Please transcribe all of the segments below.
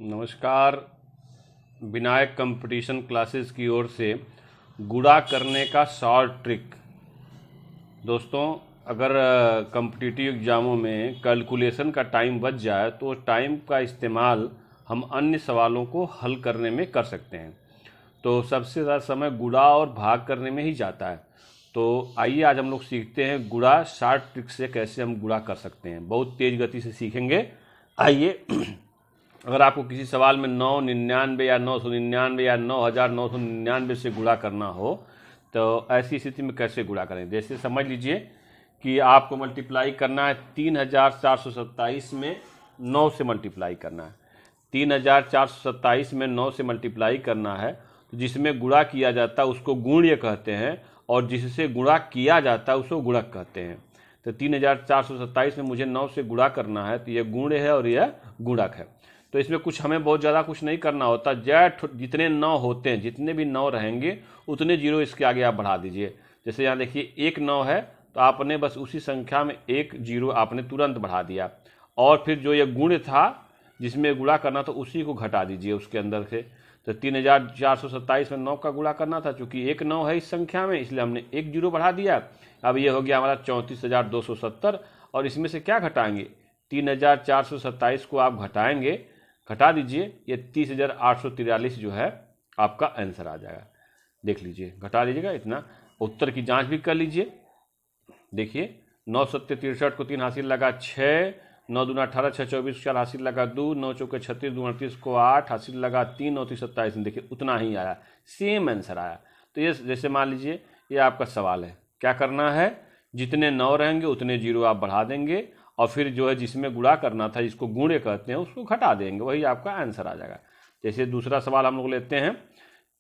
नमस्कार। Vinayak competition classes की ओर से गुणा करने का शॉर्ट ट्रिक। दोस्तों, अगर कॉम्पिटिटिव एग्ज़ामों में कैलकुलेशन का टाइम बच जाए तो उस टाइम का इस्तेमाल हम अन्य सवालों को हल करने में कर सकते हैं। तो सबसे ज़्यादा समय गुणा और भाग करने में ही जाता है। तो आइए आज हम लोग सीखते हैं गुणा शॉर्ट ट्रिक से कैसे हम गुणा कर सकते हैं। बहुत तेज़ गति से सीखेंगे। आइए अगर आपको किसी सवाल में 999 या 999 या 9999 से गुणा करना हो तो ऐसी स्थिति में कैसे गुणा करें। जैसे समझ लीजिए कि आपको मल्टीप्लाई करना है 3427 में 9 से मल्टीप्लाई करना है। 3427 में 9 से मल्टीप्लाई करना है तो जिसमें गुणा किया जाता है उसको गुण्य कहते हैं और जिससे गुणा किया जाता है उसको गुणक कहते हैं। तो 3427 में मुझे 9 से गुणा करना है तो यह गुण्य है और यह गुणक है। तो इसमें कुछ हमें बहुत ज़्यादा कुछ नहीं करना होता। जितने 9 होते हैं, जितने भी 9 रहेंगे उतने जीरो इसके आगे आप बढ़ा दीजिए। जैसे यहाँ देखिए एक 9 है तो आपने बस उसी संख्या में एक जीरो आपने तुरंत बढ़ा दिया और फिर जो ये गुण था जिसमें गुणा करना था उसी को घटा दीजिए उसके अंदर से। तो 3427 में 9 का गुणा करना था, चूँकि एक 9 है इस संख्या में इसलिए हमने एक जीरो बढ़ा दिया। अब ये हो गया हमारा 34,270 और इसमें से क्या घटाएंगे, 3427 को आप घटा दीजिए, ये 30,843 जो है आपका आंसर आ जाएगा। देख लीजिए, घटा लीजिएगा इतना। उत्तर की जांच भी कर लीजिए। देखिए 9 सत्ते 63 को 3 हासिल लगा 6, 9 दूना 18, 6 24 4 हासिल लगा 2, 9 चौके 36, 2 38 को 8 हासिल लगा 3, 9 27। देखिए उतना ही आया, सेम आंसर आया। तो ये जैसे मान लीजिए ये आपका सवाल है, क्या करना है, जितने 9 रहेंगे उतने जीरो आप बढ़ा देंगे और फिर जो है जिसमें गुणा करना था, जिसको गुणे कहते हैं, उसको घटा देंगे, वही आपका आंसर आ जाएगा। जैसे दूसरा सवाल हम लोग लेते हैं,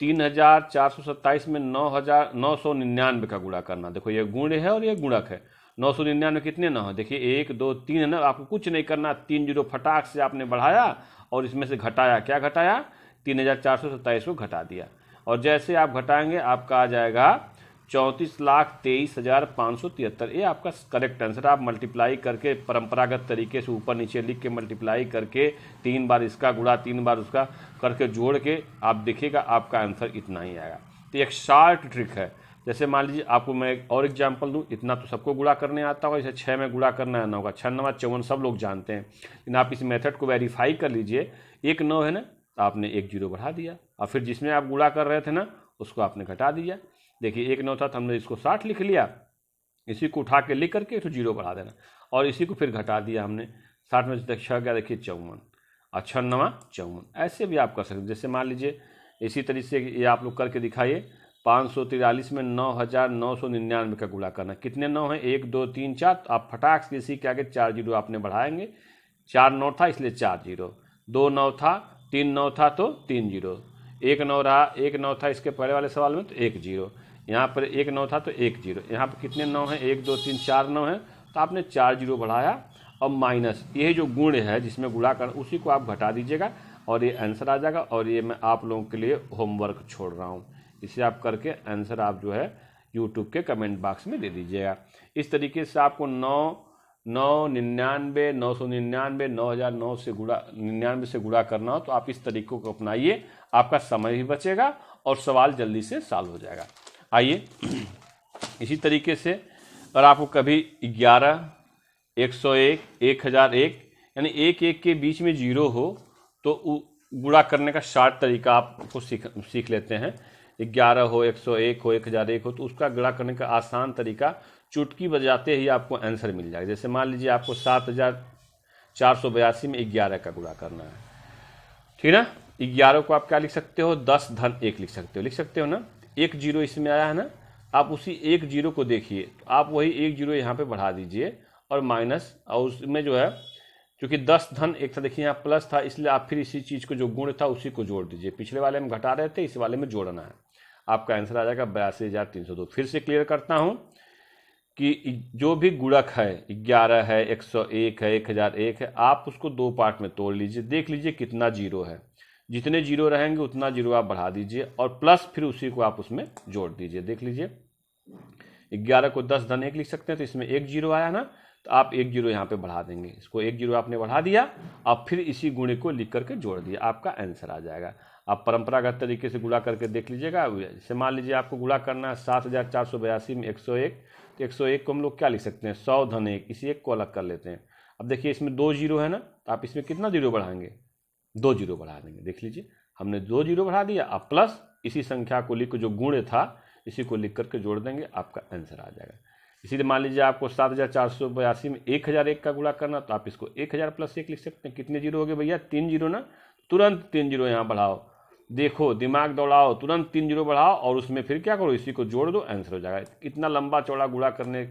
3427 में 999 का गुणा करना। देखो ये गुण है और ये गुणक है। 999 कितने 9 है, देखिए 1 2 3 है ना। आपको कुछ नहीं करना, 3 जीरो फटाक से आपने बढ़ाया और इसमें से घटाया। क्या घटाया, 3427 को घटा दिया और जैसे आप घटाएंगे आपका आ जाएगा 34,23,573। ये आपका करेक्ट आंसर। आप मल्टीप्लाई करके परंपरागत तरीके से ऊपर नीचे लिख के मल्टीप्लाई करके 3 बार इसका गुणा 3 बार उसका करके जोड़ के आप देखिएगा आपका आंसर इतना ही आएगा। तो एक शॉर्ट ट्रिक है। जैसे मान लीजिए आपको मैं एक और एग्जाम्पल दूँ, इतना तो सबको गुणा करने आता होगा, जैसे 6 में गुणा करना है 9 का, 6 9 54 सब लोग जानते हैं। लेकिन आप इस मेथड को वेरीफाई कर लीजिए। एक 9 है ना, तो आपने एक जीरो बढ़ा दिया और फिर जिसमें आप गुणा कर रहे थे ना उसको आपने घटा दिया। देखिए एक 9 था तो हमने इसको 60 लिख लिया, इसी को उठा के लिख करके तो जीरो बढ़ा देना और इसी को फिर घटा दिया हमने। 60 में से 6 गया, देखिए 54 और 6 9 54। ऐसे भी आप कर सकते हैं। जैसे मान लीजिए इसी तरीके से ये आप लोग करके दिखाइए। 543 में 9,999 का गुणा करना। कितने 9 हैं, 1 2 3 4, तो आप फटाक से इसी के आगे 4 जीरो आपने बढ़ाएंगे। 4 9 था इसलिए 4 जीरो, 2 9 था, 3 9 था तो 3 जीरो, 1 9 रहा, 1 9 था इसके पहले वाले सवाल में तो 1 जीरो, यहाँ पर 1 9 था तो 1 जीरो। यहाँ पर कितने 9 हैं, 1 2 3 4 9 हैं, तो आपने 4 जीरो बढ़ाया और माइनस ये जो गुण है जिसमें गुणा कर उसी को आप घटा दीजिएगा और ये आंसर आ जाएगा। और ये मैं आप लोगों के लिए होमवर्क छोड़ रहा हूँ, इसे आप करके आंसर आप जो है यूट्यूब के कमेंट बॉक्स में दे दीजिएगा। इस तरीके से आपको 999 999 9009 से गुणा 99 से गुणा करना हो तो आप इस तरीकों को अपनाइए, आपका समय भी बचेगा और सवाल जल्दी से सॉल्व हो जाएगा। आइए इसी तरीके से अगर आपको कभी 11 101 1001 यानी 1 1 के बीच में जीरो हो तो गुणा करने का शॉर्ट तरीका आपको सीख लेते हैं। 11 हो, 101 हो, 1001 हो तो उसका गुणा करने का आसान तरीका चुटकी बजाते ही आपको आंसर मिल जाएगा। जैसे मान लीजिए आपको 7,482 में 11 का गुणा करना है, ठीक है ना। 11 को आप क्या लिख सकते हो, 10 धन 1 लिख सकते हो ना। एक जीरो इसमें आया है ना, आप उसी एक जीरो को देखिए तो आप वही एक जीरो यहाँ पे बढ़ा दीजिए और माइनस, और उसमें जो है क्योंकि 10 धन 1 था, देखिए यहाँ प्लस था इसलिए आप फिर इसी चीज़ को जो गुण था उसी को जोड़ दीजिए। पिछले वाले में घटा रहे थे, इस वाले में जोड़ना है। आपका आंसर आ जाएगा 82,302। फिर से क्लियर करता हूँ कि जो भी गुणक है 11 है, 101 है, 1001 है, आप उसको 2 पार्ट में तोड़ लीजिए, देख लीजिए कितना जीरो है। जितने जीरो रहेंगे उतना जीरो आप बढ़ा दीजिए और प्लस फिर उसी को आप उसमें जोड़ दीजिए। देख लीजिए 11 को 10 धन 1 लिख सकते हैं, तो इसमें 1 जीरो आया ना, तो आप 1 जीरो यहाँ पे बढ़ा देंगे, इसको 1 जीरो आपने बढ़ा दिया, अब फिर इसी गुणे को लिख करके जोड़ दिया, आपका आंसर आ जाएगा। आप परंपरागत तरीके से गुणा करके देख लीजिएगा। जैसे मान लीजिए आपको गुणा करना है 7482 में 101, तो 101 को हम लोग क्या लिख सकते हैं, 100 धन 1, इसी एक को अलग कर लेते हैं। अब देखिए इसमें 2 जीरो है ना, तो आप इसमें कितना जीरो बढ़ाएंगे, 2 जीरो बढ़ा देंगे। देख लीजिए हमने 2 जीरो बढ़ा दिया, अब प्लस इसी संख्या को लिख, जो गुण था इसी को लिख करके जोड़ देंगे, आपका आंसर आ जाएगा। इसीलिए मान लीजिए आपको 7482 में 1001 का गुणा करना, तो आप इसको 1000 प्लस 1 लिख सकते हैं। कितने जीरो हो गए भैया, 3 जीरो ना, तुरंत 3 जीरो यहाँ बढ़ाओ, देखो दिमाग दौड़ाओ, तुरंत 3 जीरो बढ़ाओ और उसमें फिर क्या करो, इसी को जोड़ दो, आंसर हो जाएगा। इतना लंबा चौड़ा गुणा करने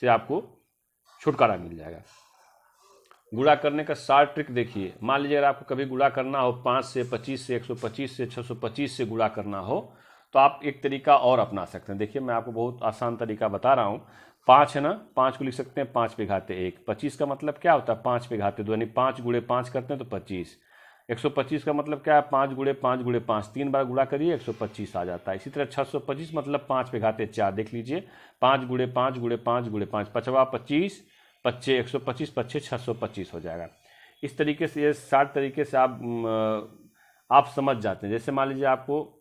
से आपको छुटकारा मिल जाएगा। गुणा करने का शॉर्ट ट्रिक देखिए, मान लीजिए अगर आपको कभी गुणा करना हो 5 से 25 से 125 से 625 से गुणा करना हो, तो आप एक तरीका और अपना सकते हैं। देखिए मैं आपको बहुत आसान तरीका बता रहा हूँ। 5 है ना, 5 को लिख सकते हैं 5 पे घाते 1। 25 का मतलब क्या होता है, 5 पे घाते 2, यानी 5 गुणे 5 करते हैं तो 25। 125 का मतलब क्या है, 5 गुणे 5 गुणे 5, 3 बार गुणा करिए 125 आ जाता है। इसी तरह 625 मतलब 5 पे घाते 4, देख लीजिए 5 गुणे 5 गुणे 5 गुणे 5, 5 25, 5 125, 5 625 हो जाएगा। इस तरीके से, ये 60 तरीके से आप समझ जाते हैं। जैसे मान लीजिए आपको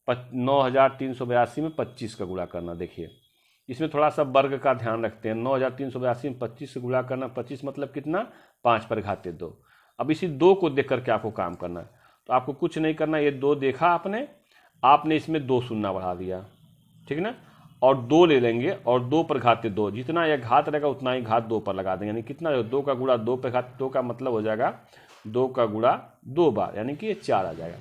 9382 में 25 का गुणा करना, देखिए इसमें थोड़ा सा वर्ग का ध्यान रखते हैं। 9382 में 25 से गुणा करना, 25 मतलब कितना, 5 पर घाते 2। अब इसी 2 को देख करके आपको काम करना है, तो आपको कुछ नहीं करना, ये 2 देखा आपने इसमें 2 शून्य बढ़ा दिया, ठीक ना, और 2 ले लेंगे और 2 पर घाते 2, जितना यह घात रहेगा उतना ही घात 2 पर लगा देंगे, यानी कितना, 2 का गुणा 2 पे घात 2 का मतलब हो जाएगा 2 का गुणा 2 बार, यानी कि ये 4 आ जाएगा।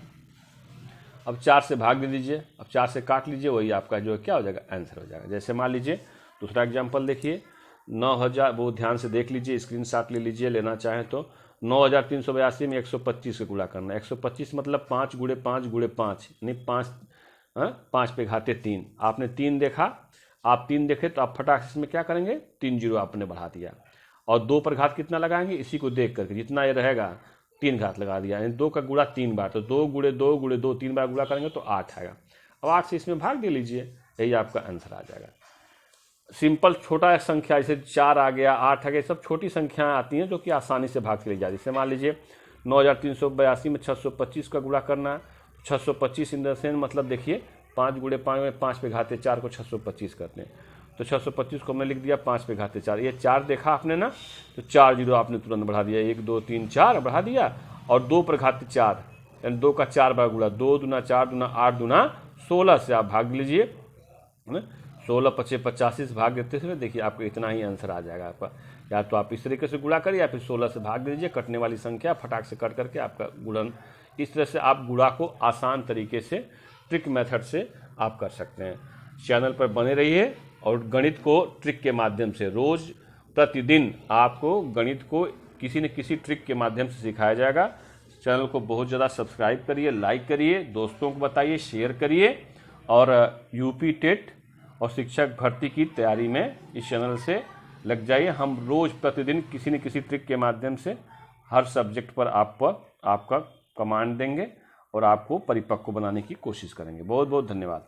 अब 4 से भाग दे दीजिए, अब 4 से काट लीजिए, वही आपका जो क्या हो जाएगा, आंसर हो जाएगा। जैसे मान लीजिए दूसरा एग्जांपल देखिए, 9000, वो ध्यान से देख लीजिए, स्क्रीनशॉट ले लीजिए लेना चाहें तो। 9382 में 125 का गुणा करना, 125 मतलब 5 गुणे 5 गुणे 5, यानी 5 पे घाते 3। आपने 3 देखा, आप 3 देखे तो आप फटाक से इसमें क्या करेंगे, 3 जीरो आपने बढ़ा दिया, और 2 पर घात कितना लगाएंगे, इसी को देख करके जितना ये रहेगा 3 घात लगा दिया, यानी 2 का गुणा 3 बार, तो 2 गुणे 2 गुणे 2 3 बार गुणा करेंगे तो 8 आएगा। अब 8 से इसमें भाग दे लीजिए, यही आपका आंसर आ जाएगा। सिंपल छोटा संख्या, जैसे 4 आ गया, 8 आ गया, सब छोटी संख्याएं आती हैं जो कि आसानी से भाग के ली जाती है। जैसे मान लीजिए 9382 में 625 का गुणा करना है, 625 इन द सेंस मतलब देखिए 5 गुणे 5 में 5 पे घाते 4 को 625 करते हैं, तो 625 को मैं लिख दिया 5 पे घाते 4। ये 4 देखा आपने ना, तो 4 जीरो आपने तुरंत बढ़ा दिया, 1 2 3 4 बढ़ा दिया, और 2 पर घाते 4, यानी 2 का 4 बार गुणा, 2 दूना 4 दूना 8 दूना 16 से आप भाग लीजिए, है ना, 16 25 85 से भाग देते हुए देखिए आपको इतना ही आंसर आ जाएगा आपका। या तो आप इस तरीके से गुणा करिए या फिर 16 से भाग दीजिए, कटने वाली संख्या फटाक से कट करके आपका गुणन। इस तरह से आप गुणा को आसान तरीके से ट्रिक मेथड से आप कर सकते हैं। चैनल पर बने रहिए और गणित को ट्रिक के माध्यम से रोज प्रतिदिन आपको गणित को किसी न किसी ट्रिक के माध्यम से सिखाया जाएगा। चैनल को बहुत ज़्यादा सब्सक्राइब करिए, लाइक करिए, दोस्तों को बताइए, शेयर करिए, और यूपी टेट और शिक्षक भर्ती की तैयारी में इस चैनल से लग जाइए। हम रोज़ प्रतिदिन किसी न किसी ट्रिक के माध्यम से हर सब्जेक्ट पर आपका कमांड देंगे और आपको परिपक्व बनाने की कोशिश करेंगे। बहुत बहुत धन्यवाद।